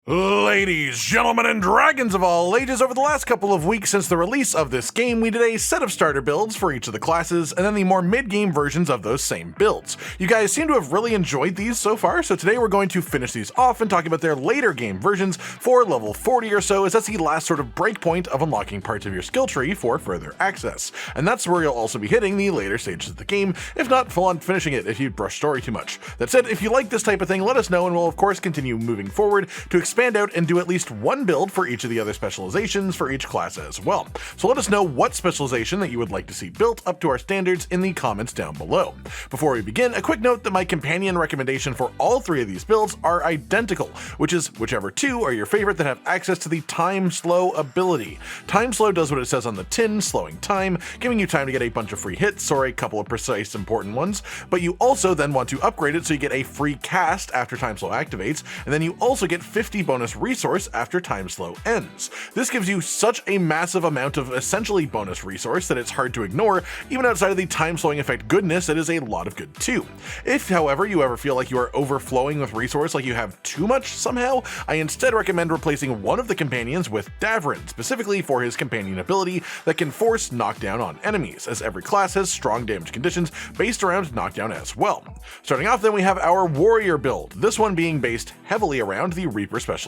Ladies, gentlemen, and dragons of all ages, over the last couple of weeks since the release of this game, we did a set of starter builds for each of the classes, and then the more mid-game versions of those same builds. You guys seem to have really enjoyed these so far, so today we're going to finish these off and talk about their later game versions for level 40 or so, as that's the last sort of breakpoint of unlocking parts of your skill tree for further access. And that's where you'll also be hitting the later stages of the game, if not full on finishing it if you brush story too much. That said, if you like this type of thing, let us know and we'll of course continue moving forward to expand out and do at least one build for each of the other specializations for each class as well. So let us know what specialization that you would like to see built up to our standards in the comments down below. Before we begin, a quick note that my companion recommendation for all three of these builds are identical, which is whichever two are your favorite that have access to the Time Slow ability. Time Slow does what it says on the tin, slowing time, giving you time to get a bunch of free hits or a couple of precise important ones, but you also then want to upgrade it so you get a free cast after Time Slow activates, and then you also get 50 bonus resource after Time Slow ends. This gives you such a massive amount of essentially bonus resource that it's hard to ignore. Even outside of the time slowing effect goodness, it is a lot of good too. If, however, you ever feel like you are overflowing with resource, like you have too much somehow, I instead recommend replacing one of the companions with Davrin, specifically for his companion ability that can force knockdown on enemies, as every class has strong damage conditions based around knockdown as well. Starting off then, we have our warrior build, this one being based heavily around the Reaper specialization.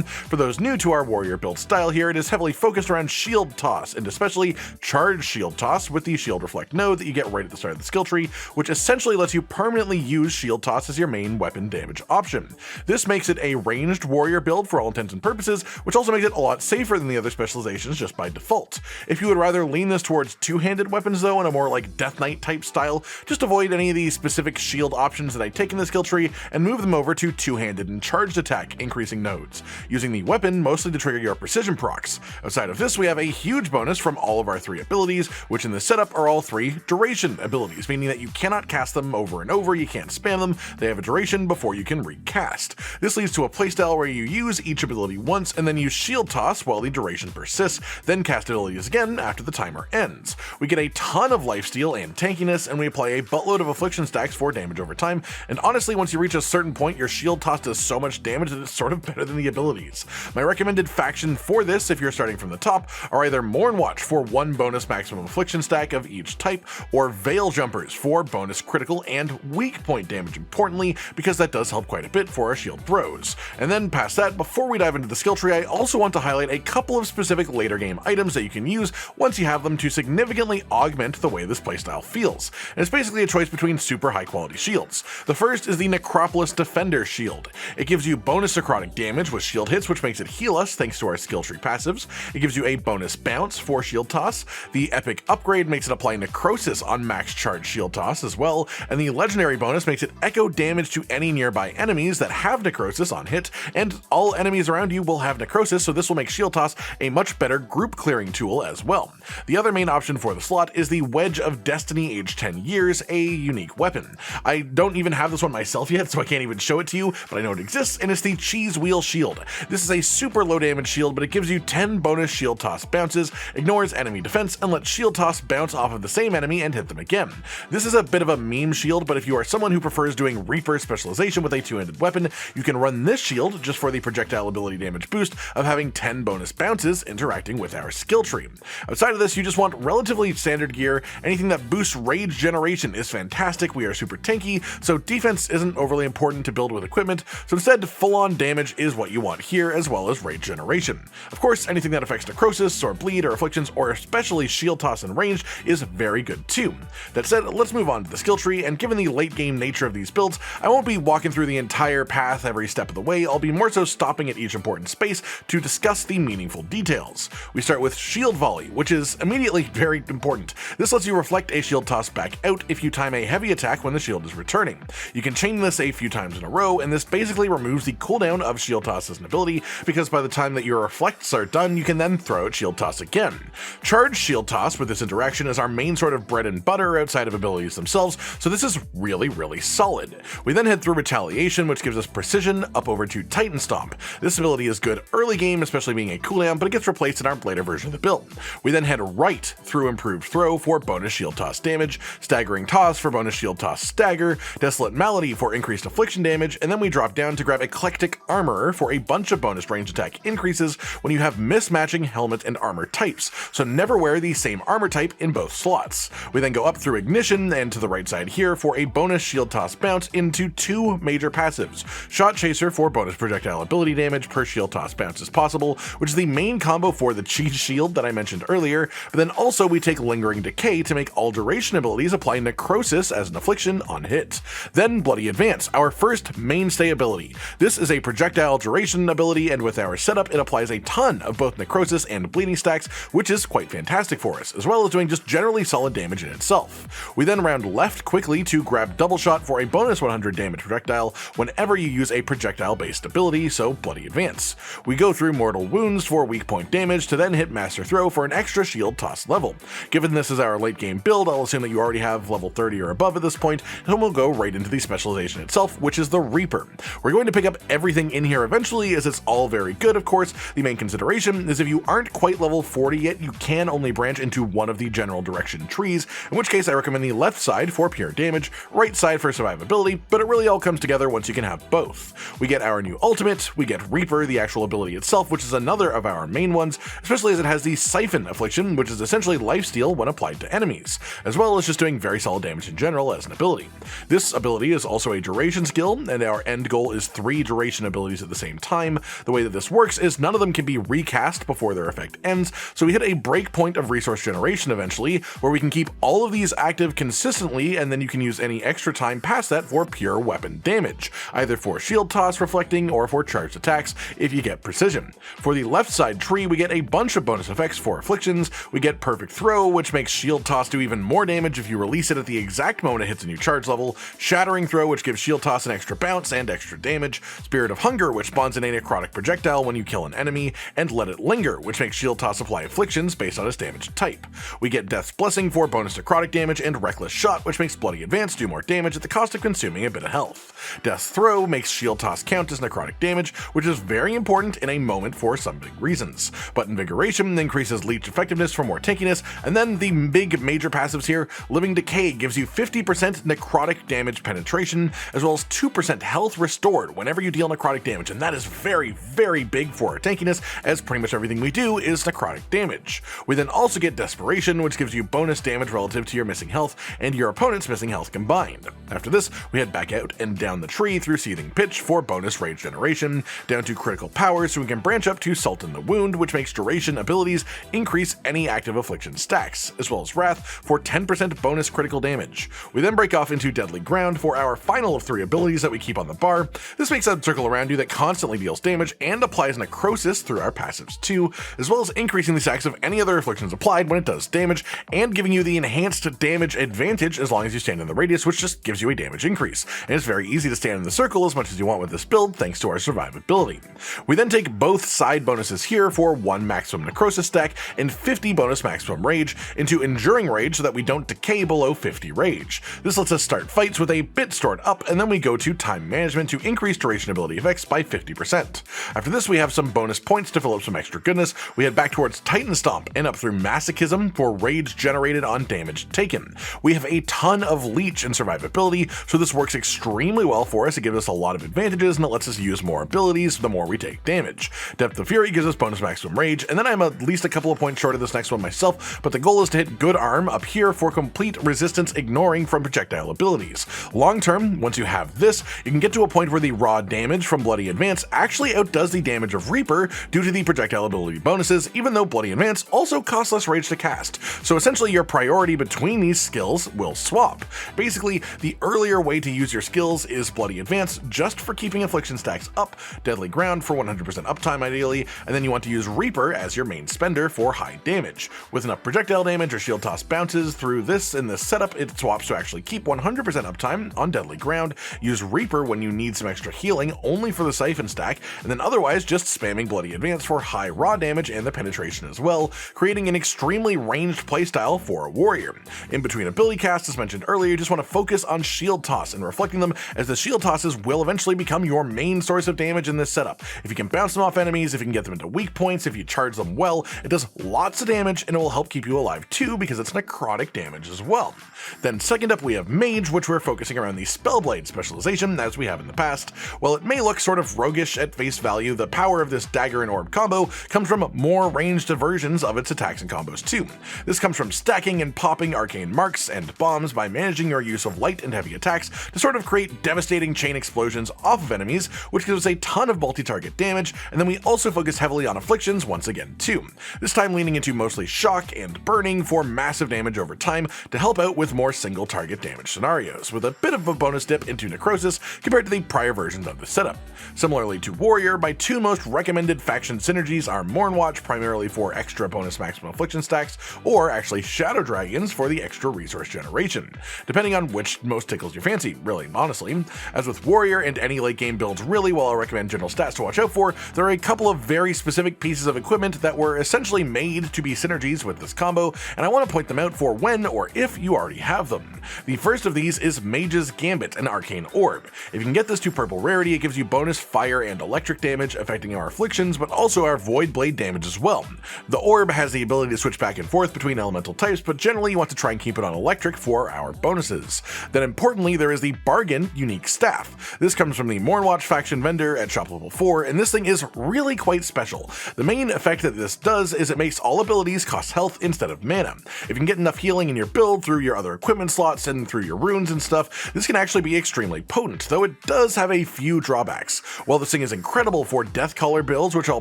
For those new to our warrior build style here, it is heavily focused around shield toss, and especially charged shield toss with the shield reflect node that you get right at the start of the skill tree, which essentially lets you permanently use shield toss as your main weapon damage option. This makes it a ranged warrior build for all intents and purposes, which also makes it a lot safer than the other specializations just by default. If you would rather lean this towards two-handed weapons though, in a more like Death Knight type style, just avoid any of the specific shield options that I take in the skill tree and move them over to two-handed and charged attack increasing nodes, using the weapon mostly to trigger your precision procs. Outside of this, we have a huge bonus from all of our three abilities, which in the setup are all three duration abilities, meaning that you cannot cast them over and over, you can't spam them, they have a duration before you can recast. This leads to a playstyle where you use each ability once and then use shield toss while the duration persists, then cast abilities again after the timer ends. We get a ton of lifesteal and tankiness, and we apply a buttload of affliction stacks for damage over time, and honestly once you reach a certain point, your shield toss does so much damage that it's sort of better than the abilities. My recommended faction for this, if you're starting from the top, are either Mournwatch for one bonus maximum affliction stack of each type, or Veil Jumpers for bonus critical and weak point damage, importantly, because that does help quite a bit for our shield throws. And then past that, before we dive into the skill tree, I also want to highlight a couple of specific later game items that you can use once you have them to significantly augment the way this playstyle feels. And it's basically a choice between super high quality shields. The first is the Necropolis Defender Shield. It gives you bonus necrotic damage with shield hits, which makes it heal us thanks to our skill tree passives. It gives you a bonus bounce for shield toss. The epic upgrade makes it apply necrosis on max charge shield toss as well, and the legendary bonus makes it echo damage to any nearby enemies that have necrosis on hit, and all enemies around you will have necrosis, so this will make shield toss a much better group clearing tool as well. The other main option for the slot is the Wedge of Destiny aged 10 years, a unique weapon. I don't even have this one myself yet, so I can't even show it to you, but I know it exists, and it's the Cheese Wheel Shield. This is a super low damage shield, but it gives you 10 bonus shield toss bounces, ignores enemy defense, and lets shield toss bounce off of the same enemy and hit them again. This is a bit of a meme shield, but if you are someone who prefers doing Reaper specialization with a two-handed weapon, you can run this shield just for the projectile ability damage boost of having 10 bonus bounces interacting with our skill tree. Outside of this, you just want relatively standard gear. Anything that boosts rage generation is fantastic. We are super tanky, so defense isn't overly important to build with equipment, so instead full-on damage is what you want here, as well as rage generation. Of course, anything that affects necrosis or bleed or afflictions, or especially shield toss and range, is very good too. That said, let's move on to the skill tree, and given the late game nature of these builds, I won't be walking through the entire path every step of the way. I'll be more so stopping at each important space to discuss the meaningful details. We start with shield volley, which is immediately very important. This lets you reflect a shield toss back out if you time a heavy attack when the shield is returning. You can chain this a few times in a row, and this basically removes the cooldown of shield toss as an ability, because by the time that your reflects are done, you can then throw out shield toss again. Charged shield toss with this interaction is our main sort of bread and butter outside of abilities themselves, so this is really solid. We then head through retaliation, which gives us precision up over to Titan Stomp. This ability is good early game, especially being a cooldown, but it gets replaced in our later version of the build. We then head right through improved throw for bonus shield toss damage, staggering toss for bonus shield toss stagger, desolate malady for increased affliction damage, and then we drop down to grab eclectic armor armor for a bunch of bonus ranged attack increases when you have mismatching helmet and armor types, so never wear the same armor type in both slots. We then go up through ignition and to the right side here for a bonus shield toss bounce into 2 major passives. Shot Chaser for bonus projectile ability damage per shield toss bounce is possible, which is the main combo for the cheese shield that I mentioned earlier, but then also we take Lingering Decay to make all duration abilities apply necrosis as an affliction on hit. Then Bloody Advance, our first mainstay ability. This is a projectile duration ability, and with our setup it applies a ton of both necrosis and bleeding stacks, which is quite fantastic for us, as well as doing just generally solid damage in itself. We then round left quickly to grab Double Shot for a bonus 100 damage projectile whenever you use a projectile based ability, so Bloody Advance. We go through Mortal Wounds for weak point damage to then hit Master Throw for an extra shield toss level. Given this is our late game build, I'll assume that you already have level 30 or above at this point, and we'll go right into the specialization itself, which is the Reaper. We're going to pick up everything in here eventually, as it's all very good, of course. The main consideration is if you aren't quite level 40 yet, you can only branch into one of the general direction trees, in which case I recommend the left side for pure damage, right side for survivability, but it really all comes together once you can have both. We get our new ultimate, we get Reaper, the actual ability itself, which is another of our main ones, especially as it has the Siphon affliction, which is essentially lifesteal when applied to enemies, as well as just doing very solid damage in general as an ability. This ability is also a duration skill, and our end goal is 3 duration abilities at the same time. The way that this works is none of them can be recast before their effect ends, so we hit a break point of resource generation eventually, where we can keep all of these active consistently, and then you can use any extra time past that for pure weapon damage, either for shield toss reflecting or for charged attacks if you get precision. For the left side tree, we get a bunch of bonus effects for afflictions. We get Perfect Throw, which makes shield toss do even more damage if you release it at the exact moment it hits a new charge level, Shattering Throw, which gives shield toss an extra bounce and extra damage, Spirit of Hunger, which spawns in a necrotic projectile when you kill an enemy, and Let It Linger, which makes shield toss apply afflictions based on its damage type. We get Death's Blessing for bonus necrotic damage, and Reckless Shot, which makes Bloody Advance do more damage at the cost of consuming a bit of health. Death's Throw makes shield toss count as necrotic damage, which is very important in a moment for some big reasons. But Invigoration increases leech effectiveness for more tankiness, and then the big major passives here, Living Decay gives you 50% necrotic damage penetration, as well as 2% health restored whenever you deal necrotic damage, and that is very, very big for our tankiness, as pretty much everything we do is necrotic damage. We then also get Desperation, which gives you bonus damage relative to your missing health and your opponent's missing health combined. After this, we head back out and down the tree through Seething Pitch for bonus rage generation, down to Critical Power so we can branch up to Sultan the Wound, which makes duration abilities increase any active affliction stacks, as well as Wrath for 10% bonus critical damage. We then break off into Deadly Ground for our final of 3 abilities that we keep on the bar. This makes a circle around you that constantly deals damage and applies necrosis through our passives too, as well as increasing the stacks of any other afflictions applied when it does damage, and giving you the enhanced damage advantage as long as you stand in the radius, which just gives you a damage increase. And it's very easy to stand in the circle as much as you want with this build thanks to our survivability. We then take both side bonuses here for 1 maximum necrosis stack and 50 bonus maximum rage into Enduring Rage so that we don't decay below 50 rage. This lets us start fights with a bit stored up, and then we go to Time Management to increase duration ability effects by 50%. After this, we have some bonus points to fill up some extra goodness. We head back towards Titan Stomp and up through Masochism for rage generated on damage taken. We have a ton of leech and survivability, so this works extremely well for us. It gives us a lot of advantages, and it lets us use more abilities the more we take damage. Depth of Fury gives us bonus maximum rage, and then I'm at least a couple of points short of this next one myself, but the goal is to hit Good Arm up here for complete resistance ignoring from projectile abilities. Long term, once you have this, you can get to a point where the raw damage from Bloody Advance actually outdoes the damage of Reaper due to the projectile ability bonuses, even though Bloody Advance also costs less rage to cast. So essentially your priority between these skills will swap. Basically, the earlier way to use your skills is Bloody Advance just for keeping affliction stacks up, Deadly Ground for 100% uptime ideally, and then you want to use Reaper as your main spender for high damage. With enough projectile damage or shield toss bounces through this in this setup, it swaps to actually keep 100% uptime on Deadly Ground, use Reaper when you need some extra healing only for the Siphon stack, and then otherwise just spamming Bloody Advance for high raw damage and the penetration as well, creating an extremely ranged playstyle for a warrior. In between ability casts, as mentioned earlier, you just want to focus on shield toss and reflecting them, as the shield tosses will eventually become your main source of damage in this setup. If you can bounce them off enemies, if you can get them into weak points, if you charge them well, it does lots of damage, and it will help keep you alive too because it's necrotic damage as well. Then second up we have Mage, which we're focusing around the Spellblade specialization as we have in the past. While it may look sort of of roguish at face value, the power of this dagger and orb combo comes from more ranged versions of its attacks and combos too. This comes from stacking and popping arcane marks and bombs by managing your use of light and heavy attacks to sort of create devastating chain explosions off of enemies, which gives us a ton of multi-target damage, and then we also focus heavily on afflictions once again too. This time leaning into mostly shock and burning for massive damage over time to help out with more single target damage scenarios, with a bit of a bonus dip into necrosis compared to the prior versions of the setup. Similarly to Warrior, my two most recommended faction synergies are Mournwatch, primarily for extra bonus maximum affliction stacks, or actually Shadow Dragons for the extra resource generation, depending on which most tickles your fancy, really, honestly. As with Warrior and any late game builds really, while I'll recommend general stats to watch out for, there are a couple of very specific pieces of equipment that were essentially made to be synergies with this combo, and I want to point them out for when or if you already have them. The first of these is Mage's Gambit, an arcane orb. If you can get this to purple rarity, it gives you bonus fire and electric damage affecting our afflictions, but also our void blade damage as well. The orb has the ability to switch back and forth between elemental types, but generally you want to try and keep it on electric for our bonuses. Then importantly, there is the Bargain unique staff. This comes from the Mournwatch faction vendor at shop level 4, and this thing is really quite special. The main effect that this does is it makes all abilities cost health instead of mana. If you can get enough healing in your build through your other equipment slots and through your runes and stuff, this can actually be extremely potent, though it does have a few drawbacks. While this thing is incredible for Death Caller builds, which I'll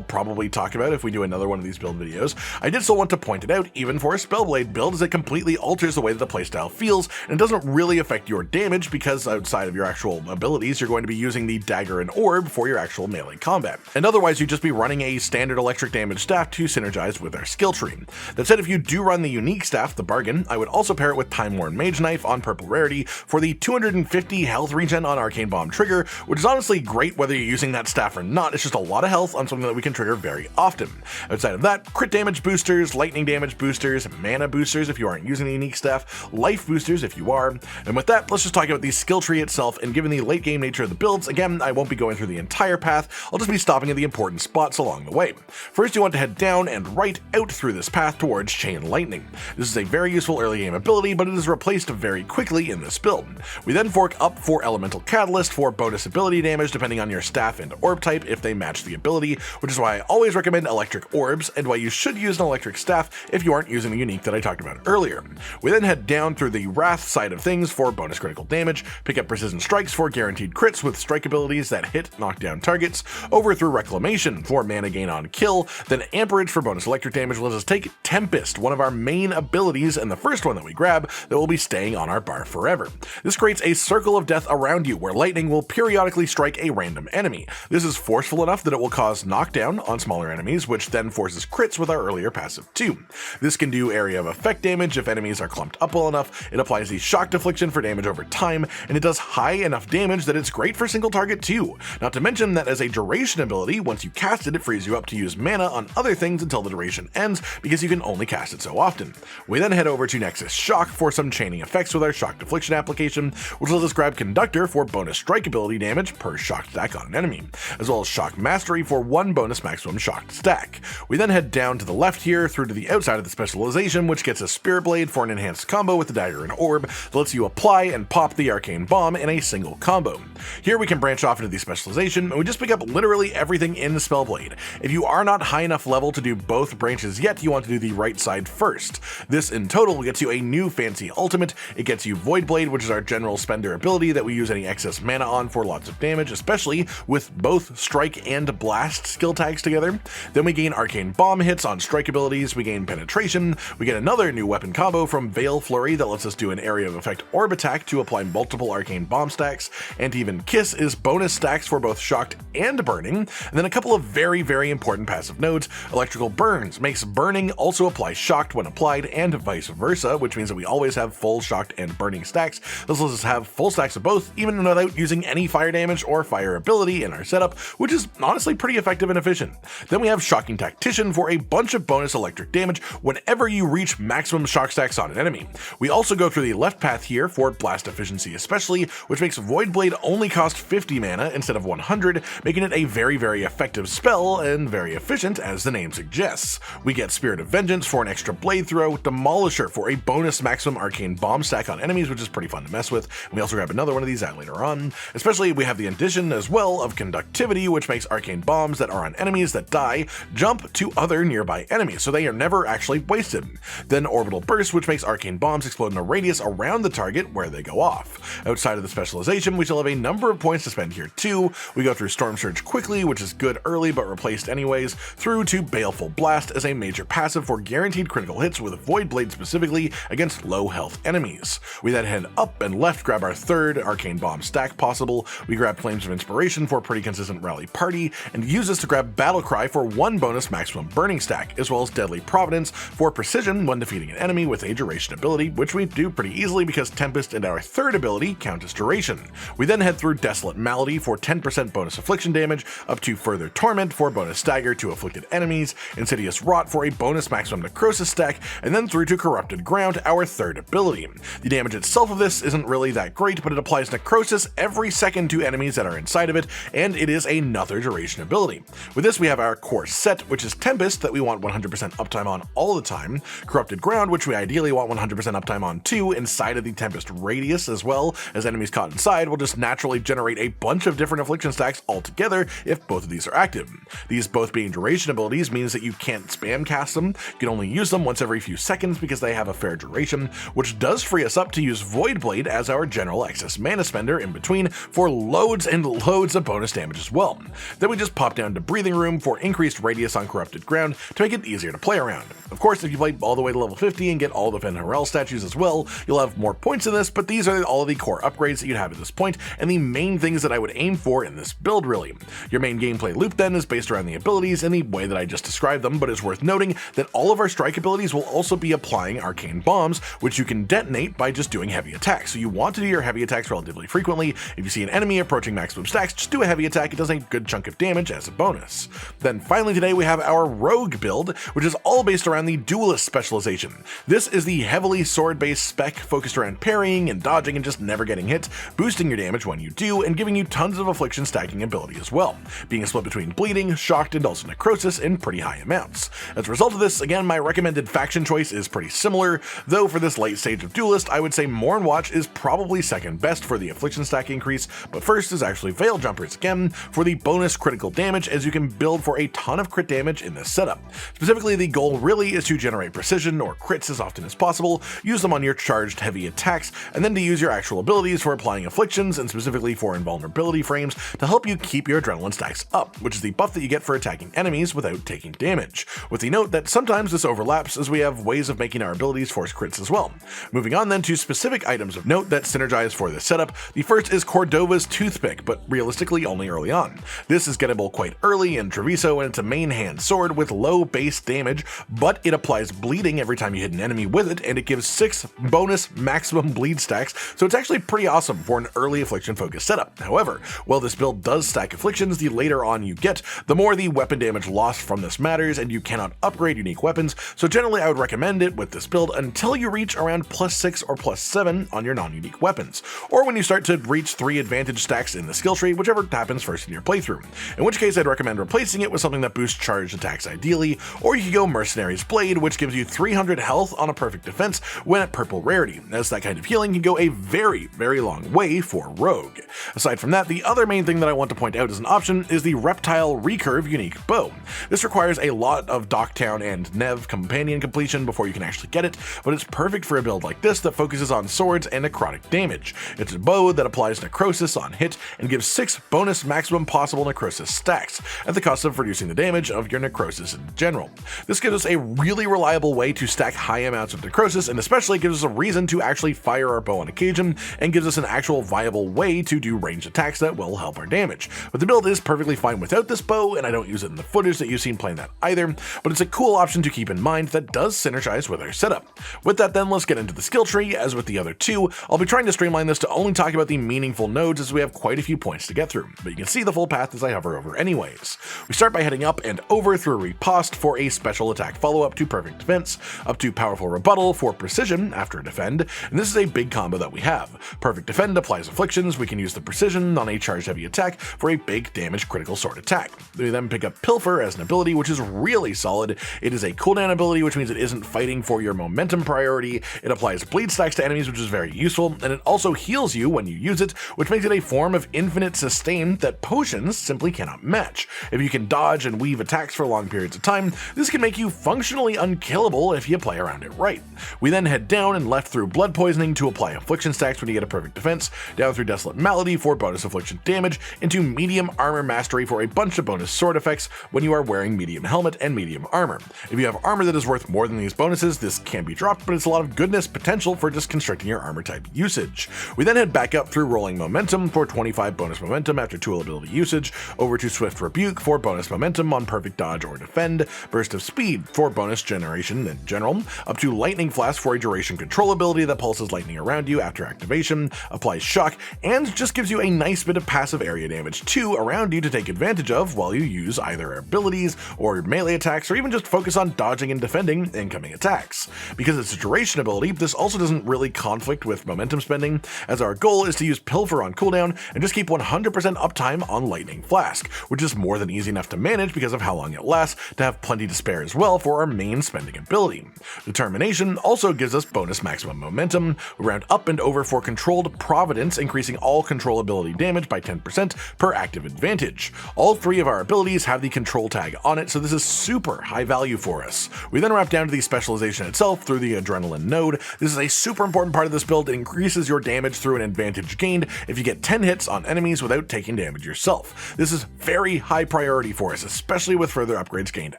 probably talk about if we do another one of these build videos, I did still want to point it out even for a Spellblade build, as it completely alters the way that the playstyle feels, and it doesn't really affect your damage because outside of your actual abilities, you're going to be using the dagger and orb for your actual melee combat. And otherwise, you'd just be running a standard electric damage staff to synergize with our skill tree. That said, if you do run the unique staff, the Bargain, I would also pair it with Time-Worn Mage Knife on purple rarity for the 250 health regen on Arcane Bomb trigger, which is honestly great whether you're using that staff or not. It's just a lot of health on something that we can trigger very often. Outside of that, crit damage boosters, lightning damage boosters, mana boosters if you aren't using the unique staff, life boosters if you are. And with that, let's just talk about the skill tree itself, and given the late game nature of the builds, again, I won't be going through the entire path, I'll just be stopping at the important spots along the way. First, you want to head down and right out through this path towards Chain Lightning. This is a very useful early game ability, but it is replaced very quickly in this build. We then fork up for Elemental Catalyst for bonus ability damage depending on your staff and orb type if they match the ability, which is why I always recommend electric orbs, and why you should use an electric staff if you aren't using the unique that I talked about earlier. We then head down through the Wrath side of things for bonus critical damage, pick up Precision Strikes for guaranteed crits with strike abilities that hit knockdown targets, over through Reclamation for mana gain on kill, then Amperage for bonus electric damage. Let us take Tempest, one of our main abilities and the first one that we grab that will be staying on our bar forever. This creates a circle of death around you where lightning will periodically strike a random enemy. This is forceful enough that it will cause knockdown on smaller enemies, which then forces crits with our earlier passive too. This can do area of effect damage if enemies are clumped up well enough. It applies the shocked affliction for damage over time, and it does high enough damage that it's great for single target too. Not to mention that as a duration ability, once you cast it, it frees you up to use mana on other things until the duration ends, because you can only cast it so often. We then head over to Nexus Shock for some chaining effects with our shocked affliction application, which lets us grab Conductor for bonus strike ability damage per shocked stack on an enemy, as well as Shock Mastery for one bonus maximum shocked stack. We then head down to the left here through to the outside of the specialization, which gets a Spirit Blade for an enhanced combo with the dagger and orb that lets you apply and pop the arcane bomb in a single combo. Here we can branch off into the specialization, and we just pick up literally everything in the Spellblade. If you are not high enough level to do both branches yet, you want to do the right side first. This in total gets you a new fancy ultimate. It gets you Void Blade, which is our general spender ability that we use any excess mana on for lots of damage, especially with both strike and blast skill tags together. Then we gain arcane bomb hits on strike abilities, we gain penetration, we get another new weapon combo from Veil Flurry that lets us do an area of effect orb attack to apply multiple arcane bomb stacks, and even Kiss is bonus stacks for both shocked and burning, and then a couple of very important passive nodes. Electrical Burns makes burning also apply shocked when applied, and vice versa, which means that we always have full shocked and burning stacks. This lets us have full stacks of both, even without using any fire damage or fire ability in our setup, which is honestly pretty effective and efficient. Then we have Shocking Tactician for a bunch of bonus electric damage whenever you reach maximum shock stacks on an enemy. We also go through the left path here for blast efficiency especially, which makes Void Blade only cost 50 mana instead of 100, making it a very effective spell and very efficient as the name suggests. We get Spirit of Vengeance for an extra blade throw, Demolisher for a bonus maximum arcane bomb stack on enemies, which is pretty fun to mess with. And we also grab another one of these out later on. Especially we have the addition as well Ball of Conductivity, which makes arcane bombs that are on enemies that die jump to other nearby enemies, so they are never actually wasted. Then Orbital Burst, which makes arcane bombs explode in a radius around the target where they go off. Outside of the specialization, we still have a number of points to spend here too. We go through Storm Surge quickly, which is good early but replaced anyways, through to Baleful Blast as a major passive for guaranteed critical hits with Void Blade specifically against low health enemies. We then head up and left, grab our third arcane bomb stack possible. We grab Flames of Inspiration for a pretty consistent rally party, and use this to grab Battle Cry for 1 bonus maximum burning stack, as well as Deadly Providence for precision when defeating an enemy with a duration ability, which we do pretty easily because Tempest and our third ability count as duration. We then head through Desolate Malady for 10% bonus affliction damage, up to Further Torment for bonus stagger to afflicted enemies, Insidious Rot for a bonus maximum necrosis stack, and then through to Corrupted Ground, our third ability. The damage itself of this isn't really that great, but it applies necrosis every second to enemies that are inside of it, and it is another duration ability. With this we have our core set, which is Tempest, that we want 100% uptime on all the time, Corrupted Ground, which we ideally want 100% uptime on too, inside of the Tempest radius, as well as enemies caught inside will just naturally generate a bunch of different affliction stacks altogether if both of these are active. These both being duration abilities means that you can't spam cast them, you can only use them once every few seconds because they have a fair duration, which does free us up to use Void Blade as our general excess mana spender in between for loads and loads of bonus damage as well. Then we just pop down to Breathing Room for increased radius on Corrupted Ground to make it easier to play around. Of course, if you play all the way to level 50 and get all the Fen'Harel statues as well, you'll have more points in this, but these are all of the core upgrades that you'd have at this point, and the main things that I would aim for in this build really. Your main gameplay loop then is based around the abilities in the way that I just described them, but it's worth noting that all of our strike abilities will also be applying arcane bombs, which you can detonate by just doing heavy attacks. So you want to do your heavy attacks relatively frequently. If you see an enemy approaching maximum stacks, just do a heavy attack, it does a good chunk of damage as a bonus. Then finally today we have our rogue build, which is all based around the Duelist specialization. This is the heavily sword-based spec focused around parrying and dodging and just never getting hit, boosting your damage when you do, and giving you tons of affliction stacking ability as well, being split between bleeding, shocked, and also necrosis in pretty high amounts. As a result of this, again, my recommended faction choice is pretty similar, though for this late stage of Duelist, I would say Mourn Watch is probably second best for the affliction stack increase, but first is actually Veil Jumpers again for the bonus critical damage, as you can build for a ton of crit damage in this setup. Specifically, the goal really is to generate precision or crits as often as possible, use them on your charged heavy attacks, and then to use your actual abilities for applying afflictions and specifically for invulnerability frames to help you keep your adrenaline stacks up, which is the buff that you get for attacking enemies without taking damage. With the note that sometimes this overlaps as we have ways of making our abilities force crits as well. Moving on then to specific items of note that synergize for this setup, the first is Cordova's Toothpick, but realistically only early on. This is gettable quite early in Treviso, and it's a main hand sword with low base damage, but it applies bleeding every time you hit an enemy with it, and it gives 6 bonus maximum bleed stacks, so it's actually pretty awesome for an early affliction focused setup. However, while this build does stack afflictions, the later on you get, the more the weapon damage lost from this matters, and you cannot upgrade unique weapons, so generally I would recommend it with this build until you reach around +6 or +7 on your non-unique weapons, or when you start to reach 3 advantage stacks in the skill tree, whichever happens first in your playthrough, in which case I'd recommend replacing it with something that boosts charged attacks ideally, or you could go Mercenary's Blade, which gives you 300 health on a perfect defense when at purple rarity, as that kind of healing can go a very long way for Rogue. Aside from that, the other main thing that I want to point out as an option is the Reptile Recurve unique bow. This requires a lot of Docktown and Nev companion completion before you can actually get it, but it's perfect for a build like this that focuses on swords and necrotic damage. It's a bow that applies necrosis on hit and gives 6 bonus maximum possible necrosis stacks, at the cost of reducing the damage of your necrosis in general. This gives us a really reliable way to stack high amounts of necrosis, and especially gives us a reason to actually fire our bow on occasion, and gives us an actual viable way to do ranged attacks that will help our damage. But the build is perfectly fine without this bow, and I don't use it in the footage that you've seen playing that either, but it's a cool option to keep in mind that does synergize with our setup. With that then, let's get into the skill tree. As with the other two, I'll be trying to streamline this to only talk about the meaningful nodes, as we have quite a few points to get through, but you can see the full path as I hover over anyways. We start by heading up and over through a riposte for a special attack follow-up to perfect defense, up to powerful rebuttal for precision after a defend, and this is a big combo that we have. Perfect defend applies afflictions, we can use the precision on a charged heavy attack for a big damage critical sword attack. We then pick up Pilfer as an ability, which is really solid. It is a cooldown ability, which means it isn't fighting for your momentum priority. It applies bleed stacks to enemies, which is very useful, and it also heals you when you use it, which makes it a form of infinite sustain that potions simply cannot match. If you can dodge and weave attacks for long periods of time, this can make you functionally unkillable if you play around it right. We then head down and left through blood poisoning to apply affliction stacks when you get a perfect defense, down through desolate malady for bonus affliction damage, into medium armor mastery for a bunch of bonus sword effects when you are wearing medium helmet and medium armor. If you have armor that is worth more than these bonuses, this can be dropped, but it's a lot of goodness potential for just constricting your armor type usage. We then head back up through rolling momentum for 25 bonus momentum after tool ability usage, over to swift rebuke for bonus momentum on perfect dodge or defend, burst of speed for bonus generation in general, up to lightning flask for a duration control ability that pulses lightning around you after activation, applies shock, and just gives you a nice bit of passive area damage too around you to take advantage of while you use either abilities or melee attacks, or even just focus on dodging and defending incoming attacks. Because it's a duration ability, this also doesn't really conflict with momentum spending, as our goal is to use Pilfer on cooldown and just keep 100% uptime on Lightning Flask, which is more than easy enough to manage because of how long it lasts, to have plenty to spare as well for our main spending ability. Determination also gives us bonus maximum momentum. We round up and over for controlled Providence, increasing all control ability damage by 10% per active advantage. All three of our abilities have the control tag on it, so this is super high value for us. We then wrap down to the specialization itself through the adrenaline node. This is a super important part of this build. It increases your damage through an advantage gained if you get 10 hits on enemies without taking damage yourself. This is very high priority for us, especially with further upgrades gained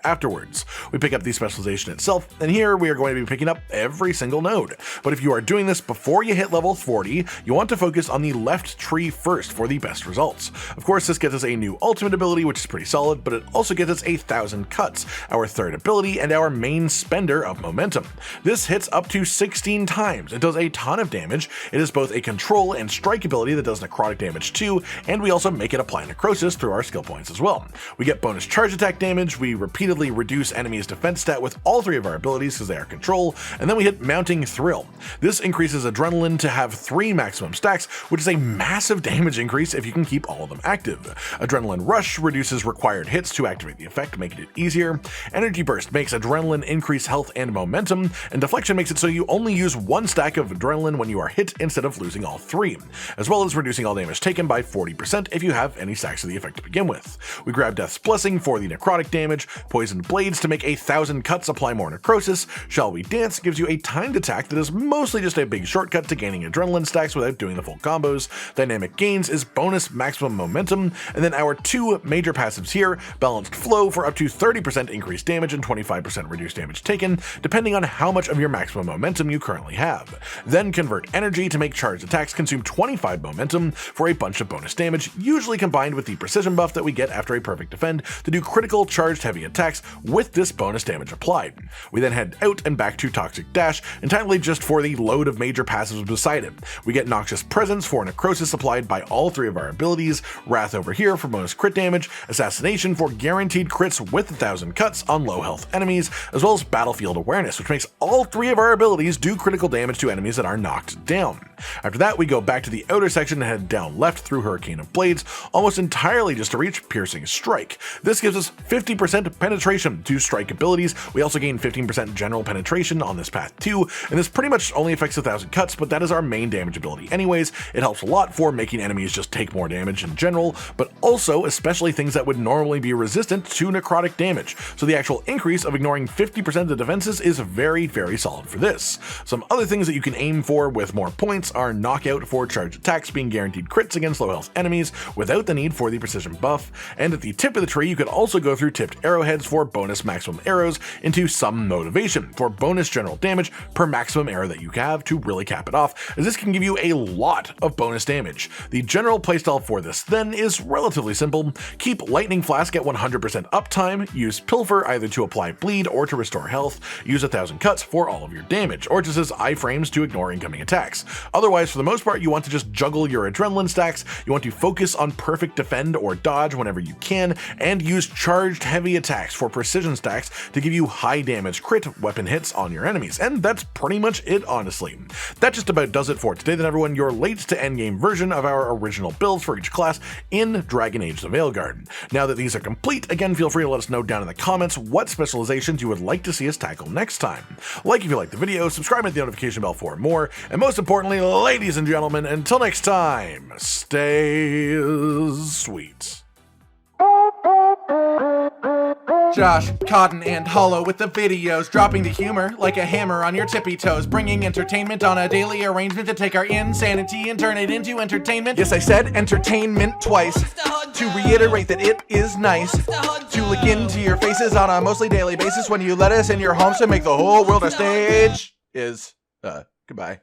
afterwards. We pick up the specialization itself, and here we are going to be picking up every single node. But if you are doing this before you hit level 40, you want to focus on the left tree first for the best results. Of course, this gets us a new ultimate ability, which is pretty solid, but it also gets us 1,000 cuts, our third ability, and our main spender of momentum. This hits up to 16 times. It does a ton of damage. It is both a control and strike ability that does necrotic damage too, and we also make it apply necrosis through our skill points as well. We get bonus charge attack damage, we repeatedly reduce enemies' defense stat with all three of our abilities because they are control, and then we hit mounting thrill. This increases adrenaline to have 3 maximum stacks, which is a massive damage increase if you can keep all of them active. Adrenaline rush reduces required hits to activate the effect, making it easier. Energy burst makes adrenaline increase health and momentum, and deflection makes it so you only use 1 stack of adrenaline when you are hit instead of losing all 3, as well as reducing all damage taken by 40% if you have any stacks of the effect to begin with. We grab Death's Blessing for the necrotic damage, Poisoned Blades to make 1,000 cuts apply more necrosis, Shall We Dance gives you a timed attack that is mostly just a big shortcut to gaining adrenaline stacks without doing the full combos, Dynamic Gains is bonus maximum momentum, and then our 2 major passives here, Balanced Flow for up to 30% increased damage and 25% reduced damage taken, depending on how much of your maximum momentum you currently have. Then Convert Energy to make charged attacks consume 25 momentum for a bunch of bonus damage, usually combined with the precision buff that we get after a perfect defend to do critical charged heavy attacks with this bonus damage applied. We then head out and back to Toxic Dash, entirely just for the load of major passives beside it. We get Noxious Presence for necrosis applied by all 3 of our abilities, Wrath over here for bonus crit damage, Assassination for guaranteed crits with 1,000 cuts on low health enemies, as well as Battlefield Awareness, which makes all 3 of our abilities do critical damage to enemies that are knocked down. After that, we go back to the outer section and head down left through Hurricane of Blades, almost entirely just to reach Piercing Strike. This gives us 50% penetration to strike abilities. We also gain 15% general penetration on this path too, and this pretty much only affects 1,000 cuts, but that is our main damage ability anyways. It helps a lot for making enemies just take more damage in general, but also especially things that would normally be resistant to necrotic damage. So the actual increase of ignoring 50% of the defenses is very, very solid for this. Some other things that you can aim for with more points are Knockout for charged attacks being guaranteed crits against low health enemies without the need for the precision buff, and at the tip of the tree you could also go through Tipped Arrowheads for bonus maximum arrows into Some Motivation for bonus general damage per maximum arrow that you have to really cap it off, as this can give you a lot of bonus damage. The general playstyle for this then is relatively simple. Keep Lightning Flask at 100% uptime, use Pilfer either to apply bleed or to restore health, use 1,000 cuts for all of your damage, or just as iframes to ignore incoming attacks. Otherwise, for the most part, you want to just juggle your adrenaline stacks, you want to focus on perfect defend or dodge whenever you can, and use charged heavy attacks for precision stacks to give you high damage crit weapon hits on your enemies, and that's pretty much it honestly. That just about does it for today then everyone, your late to endgame version of our original builds for each class in Dragon Age the Veilguard. Now that these are complete, again feel free to let us know down in the comments what specializations you would like to see us tackle next time. Like if you liked the video, subscribe and hit the notification bell for more, and most importantly, Ladies and gentlemen, until next time, stay sweet. Josh, Cotton, and Hollow with the videos, dropping the humor like a hammer on your tippy toes, bringing entertainment on a daily arrangement to take our insanity and turn it into entertainment. Yes, I said entertainment twice, to reiterate that it is nice to look into your faces on a mostly daily basis when you let us in your homes to make the whole world a stage. Goodbye.